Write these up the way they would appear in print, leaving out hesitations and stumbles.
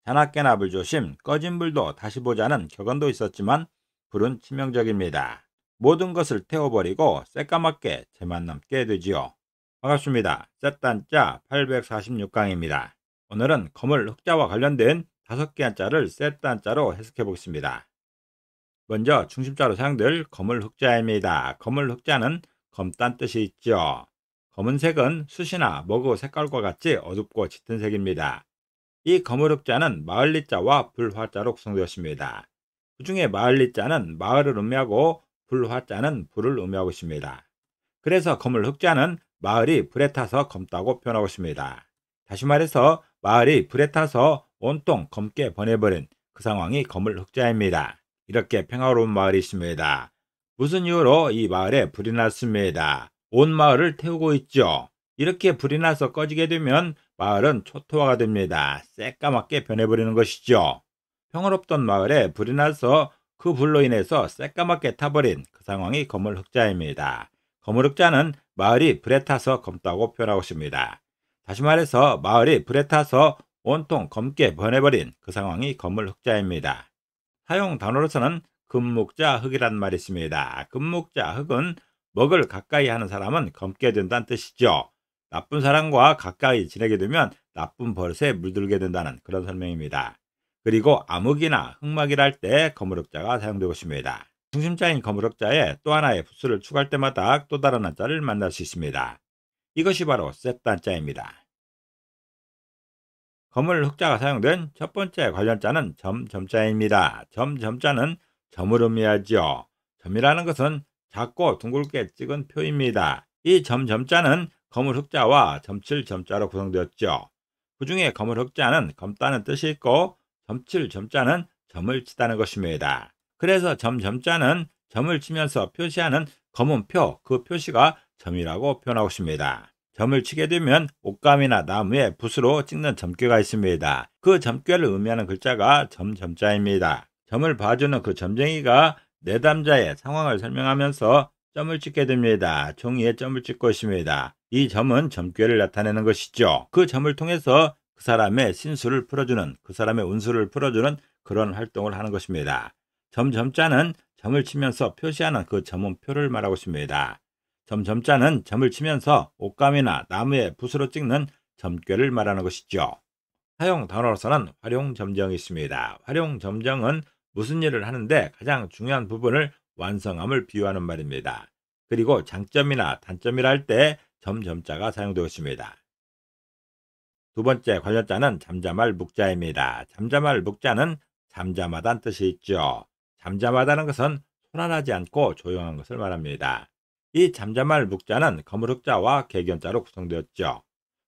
자나깨나 불 조심, 꺼진 불도 다시 보자는 격언도 있었지만 불은 치명적입니다. 모든 것을 태워버리고 새까맣게 재만 남게 되지요. 반갑습니다. 셋단자 846강입니다. 오늘은 거물 흑자와 관련된 5개 한자를 셋단자로 해석해 보겠습니다. 먼저 중심자로 사용될 거물 흑자입니다. 거물 흑자는 검단 뜻이 있죠. 검은색은 숯이나 머그 색깔과 같이 어둡고 짙은 색입니다. 이 거물 흑자는 마을리자와 불화자로 구성되었습니다. 그 중에 마을리자는 마을을 의미하고 불화자는 불을 의미하고 있습니다. 그래서 거물 흑자는 마을이 불에 타서 검다고 표현하고 있습니다. 다시 말해서 마을이 불에 타서 온통 검게 번해버린 그 상황이 거물 흑자입니다. 이렇게 평화로운 마을이 있습니다. 무슨 이유로 이 마을에 불이 났습니다. 온 마을을 태우고 있죠. 이렇게 불이 나서 꺼지게 되면 마을은 초토화가 됩니다. 새까맣게 변해버리는 것이죠. 평화롭던 마을에 불이 나서 그 불로 인해서 새까맣게 타버린 그 상황이 거물 흑자입니다. 거물 흑자는 마을이 불에 타서 검다고 표현하고 있습니다. 다시 말해서 마을이 불에 타서 온통 검게 변해버린 그 상황이 거물 흑자입니다. 사용 단어로서는 금묵자 흑이란 말이 있습니다. 금묵자 흑은 먹을 가까이 하는 사람은 검게 된다는 뜻이죠. 나쁜 사람과 가까이 지내게 되면 나쁜 버릇에 물들게 된다는 그런 설명입니다. 그리고 암흑이나 흑막이라 할 때 거물 흑자가 사용되고 있습니다. 중심자인 거물 흑자에 또 하나의 부수를 추가할 때마다 또 다른 한자를 만날 수 있습니다. 이것이 바로 셋단자입니다. 거물 흑자가 사용된 첫 번째 관련자는 점자입니다. 점자는 점을 의미하죠. 점이라는 것은 작고 둥글게 찍은 표입니다. 이 점자는 거물 흑자와 점칠 점자로 구성되었죠. 그 중에 거물 흑자는 검다는 뜻이 있고 점칠 점자는 점을 치다는 것입니다. 그래서 점자는 점을 치면서 표시하는 검은 표, 그 표시가 점이라고 표현하고 있습니다. 점을 치게 되면 옷감이나 나무에 붓으로 찍는 점괘가 있습니다. 그 점괘를 의미하는 글자가 점자입니다. 점을 봐주는 그 점쟁이가 내담자의 상황을 설명하면서 점을 찍게 됩니다. 종이에 점을 찍고 있습니다. 이 점은 점괘를 나타내는 것이죠. 그 점을 통해서 그 사람의 신수를 풀어주는, 그 사람의 운수를 풀어주는 그런 활동을 하는 것입니다. 점자는 점을 치면서 표시하는 그 점은표를 말하고 있습니다. 점자는 점을 치면서 옷감이나 나무에 붓으로 찍는 점괘를 말하는 것이죠. 사용 단어로서는 활용점정이 있습니다. 활용점정은 무슨 일을 하는데 가장 중요한 부분을 완성함을 비유하는 말입니다. 그리고 장점이나 단점이라 할 때 점자가 사용되고 있습니다. 두 번째 관련자는 잠잠할 묵자입니다. 잠잠할 묵자는 잠잠하다는 뜻이 있죠. 잠잠하다는 것은 소란하지 않고 조용한 것을 말합니다. 이 잠잠할 묵자는 거물 흑자와 개견자로 구성되었죠.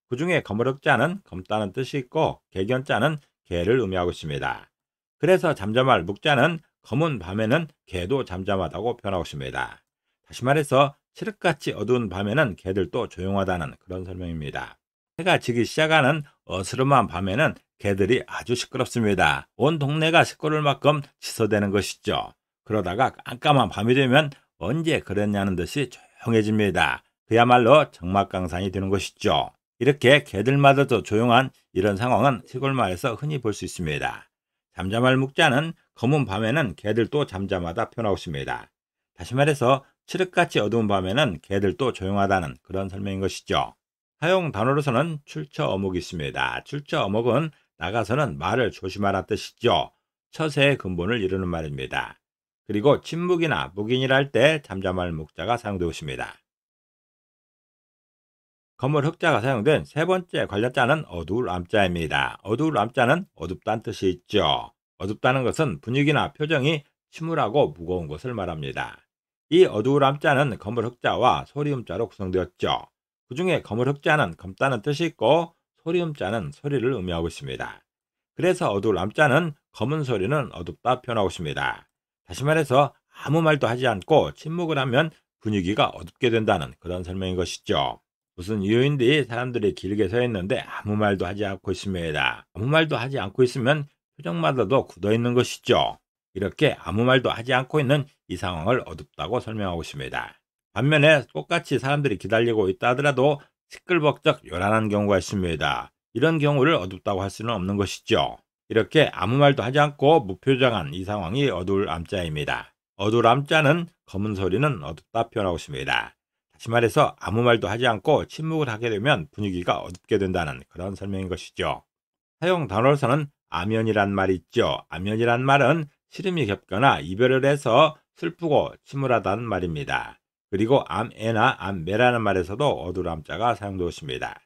그 중에 거물 흑자는 검다는 뜻이 있고 개견자는 개를 의미하고 있습니다. 그래서 잠잠할 묵자는 검은 밤에는 개도 잠잠하다고 표현하고 있습니다. 다시 말해서 칠흑같이 어두운 밤에는 개들도 조용하다는 그런 설명입니다. 해가 지기 시작하는 어스름한 밤에는 개들이 아주 시끄럽습니다. 온 동네가 시끄러울 만큼 치서대는 것이죠. 그러다가 깜깜한 밤이 되면 언제 그랬냐는 듯이 조용해집니다. 그야말로 적막강산이 되는 것이죠. 이렇게 개들마저도 조용한 이런 상황은 시골 마을에서 흔히 볼 수 있습니다. 잠잠할 묵자는 검은 밤에는 개들도 잠잠하다 표현하고 있습니다. 다시 말해서 칠흑같이 어두운 밤에는 개들도 조용하다는 그런 설명인 것이죠. 사용 단어로서는 출처어묵이 있습니다. 출처어묵은 나가서는 말을 조심하라는 뜻이죠. 처세의 근본을 이루는 말입니다. 그리고 침묵이나 묵인이라 할 때 잠잠할 묵자가 사용되고 있습니다. 거물 흑자가 사용된 세 번째 관련자는 어두울 암자입니다. 어두울 암자는 어둡다는 뜻이 있죠. 어둡다는 것은 분위기나 표정이 침울하고 무거운 것을 말합니다. 이 어두울 암자는 거물 흑자와 소리음자로 구성되었죠. 그 중에 거물 흑자는 검다는 뜻이 있고 소리음자는 소리를 의미하고 있습니다. 그래서 어두울 암자는 검은 소리는 어둡다 표현하고 있습니다. 다시 말해서 아무 말도 하지 않고 침묵을 하면 분위기가 어둡게 된다는 그런 설명인 것이죠. 무슨 이유인지 사람들이 길게 서 있는데 아무 말도 하지 않고 있습니다. 아무 말도 하지 않고 있으면 표정마다도 굳어 있는 것이죠. 이렇게 아무 말도 하지 않고 있는 이 상황을 어둡다고 설명하고 있습니다. 반면에 똑같이 사람들이 기다리고 있다 하더라도 시끌벅적 요란한 경우가 있습니다. 이런 경우를 어둡다고 할 수는 없는 것이죠. 이렇게 아무 말도 하지 않고 무표정한 이 상황이 어두울 암자입니다. 어두울 암자는 검은 소리는 어둡다 표현하고 있습니다. 다시 말해서 아무 말도 하지 않고 침묵을 하게 되면 분위기가 어둡게 된다는 그런 설명인 것이죠. 사용 단어로서는 아면이란 말이 있죠. 아면이란 말은 시름이 겹거나 이별을 해서 슬프고 침울하다는 말입니다. 그리고 암에나 암매라는 말에서도 어두울 암자가 사용되고 있습니다.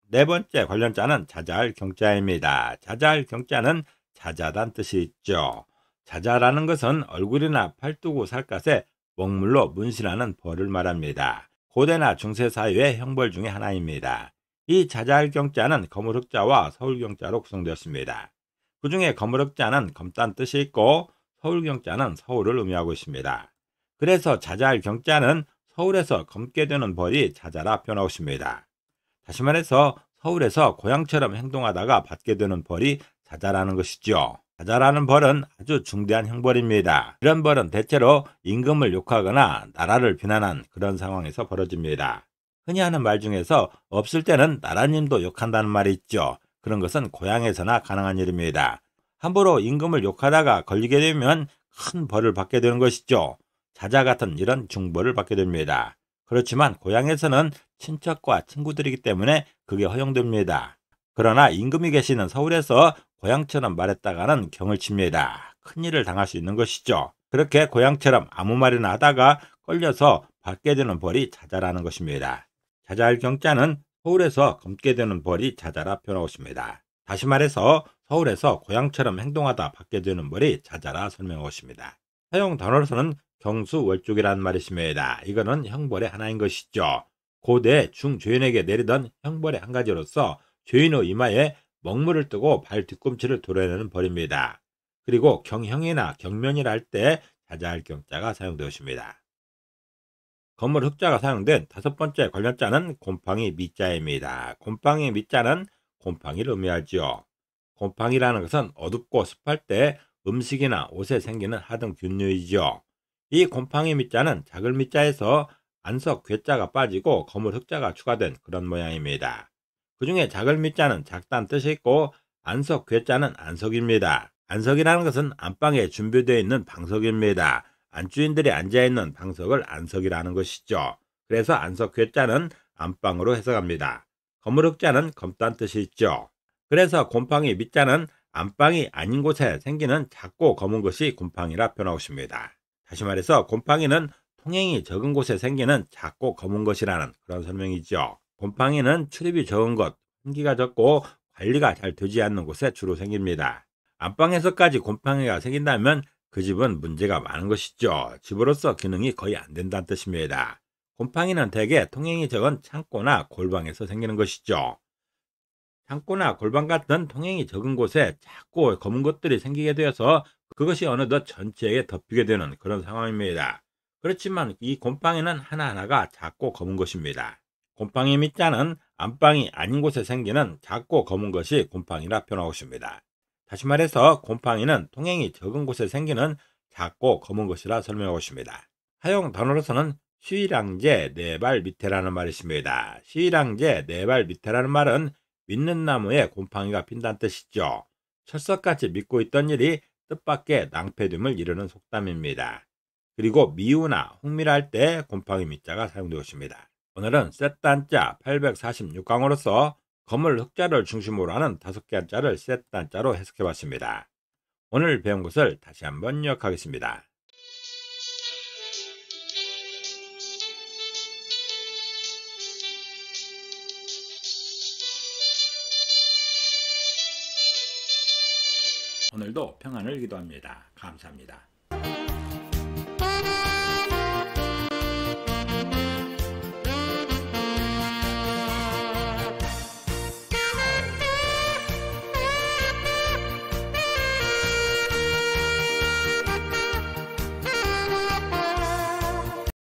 네 번째 관련 자는 자자할 경자입니다. 자자할 경자는 자자단 뜻이 있죠. 자자라는 것은 얼굴이나 팔뚝 살갗에 먹물로 문신하는 벌을 말합니다. 고대나 중세 사회의 형벌 중의 하나입니다. 이 자자할 경자는 거물흑자와 서울경자로 구성되었습니다. 그 중에 거물흑자는 검단 뜻이 있고 서울경자는 서울을 의미하고 있습니다. 그래서 자자할 경자는 서울에서 검게 되는 벌이 자자라 표현하고 있습니다. 다시 말해서 서울에서 고향처럼 행동하다가 받게 되는 벌이 자자라는 것이죠. 자자라는 벌은 아주 중대한 형벌입니다. 이런 벌은 대체로 임금을 욕하거나 나라를 비난한 그런 상황에서 벌어집니다. 흔히 하는 말 중에서 없을 때는 나라님도 욕한다는 말이 있죠. 그런 것은 고향에서나 가능한 일입니다. 함부로 임금을 욕하다가 걸리게 되면 큰 벌을 받게 되는 것이죠. 자자 같은 이런 중벌을 받게 됩니다. 그렇지만 고향에서는 친척과 친구들이기 때문에 그게 허용됩니다. 그러나 임금이 계시는 서울에서 고향처럼 말했다가는 경을 칩니다. 큰일을 당할 수 있는 것이죠. 그렇게 고향처럼 아무 말이나 하다가 걸려서 받게 되는 벌이 자자라는 것입니다. 자자할 경자는 서울에서 검게 되는 벌이 자자라 표현하고 있습니다. 다시 말해서 서울에서 고향처럼 행동하다 받게 되는 벌이 자자라 설명하고 있습니다. 사용 단어로서는 경수월족이라는 말이 있습니다. 이거는 형벌의 하나인 것이죠. 고대 중죄인에게 내리던 형벌의 한 가지로서 죄인의 이마에 먹물을 뜨고 발 뒤꿈치를 도려내는 벌입니다. 그리고 경형이나 경면이라 할 때 자자할 경자가 사용되었습니다. 건물 흑자가 사용된 다섯 번째 관련자는 곰팡이 미자입니다. 곰팡이 미자는 곰팡이를 의미하죠. 곰팡이라는 것은 어둡고 습할 때 음식이나 옷에 생기는 하등균류이죠. 이 곰팡이 밑자는 작을 밑자에서 안석 괴자가 빠지고 거물 흑자가 추가된 그런 모양입니다. 그 중에 작을 밑자는 작다는 뜻이 있고 안석 괴자는 안석입니다. 안석이라는 것은 안방에 준비되어 있는 방석입니다. 안주인들이 앉아있는 방석을 안석이라는 것이죠. 그래서 안석 괴자는 안방으로 해석합니다. 거물 흑자는 검다는 뜻이 있죠. 그래서 곰팡이 밑자는 안방이 아닌 곳에 생기는 작고 검은 것이 곰팡이라 표현하고 있습니다. 다시 말해서 곰팡이는 통행이 적은 곳에 생기는 작고 검은 것이라는 그런 설명이죠. 곰팡이는 출입이 적은 것, 환기가 적고 관리가 잘 되지 않는 곳에 주로 생깁니다. 안방에서까지 곰팡이가 생긴다면 그 집은 문제가 많은 것이죠. 집으로서 기능이 거의 안 된다는 뜻입니다. 곰팡이는 대개 통행이 적은 창고나 골방에서 생기는 것이죠. 창고나 골방 같은 통행이 적은 곳에 작고 검은 것들이 생기게 되어서 그것이 어느덧 전체에 덮이게 되는 그런 상황입니다. 그렇지만 이 곰팡이는 하나하나가 작고 검은 것입니다. 곰팡이 밑자는 안방이 아닌 곳에 생기는 작고 검은 것이 곰팡이라 표현하고 있습니다. 다시 말해서 곰팡이는 통행이 적은 곳에 생기는 작고 검은 것이라 설명하고 있습니다. 사용 단어로서는 시위랑제 네 발 밑에라는 말이 있습니다. 시위랑제 네 발 밑에라는 말은 믿는 나무에 곰팡이가 핀다는 뜻이죠. 철석같이 믿고 있던 일이 뜻밖의 낭패됨을 이르는 속담입니다. 그리고 미우나 홍미라 할 때 곰팡이 밑자가 사용되고 있습니다. 오늘은 셋단자 846강으로서 거물 흑자를 중심으로 하는 5개 한자를 셋단자로 해석해봤습니다. 오늘 배운 것을 다시 한번 요약하겠습니다. 오늘도 평안을 기도합니다. 감사합니다.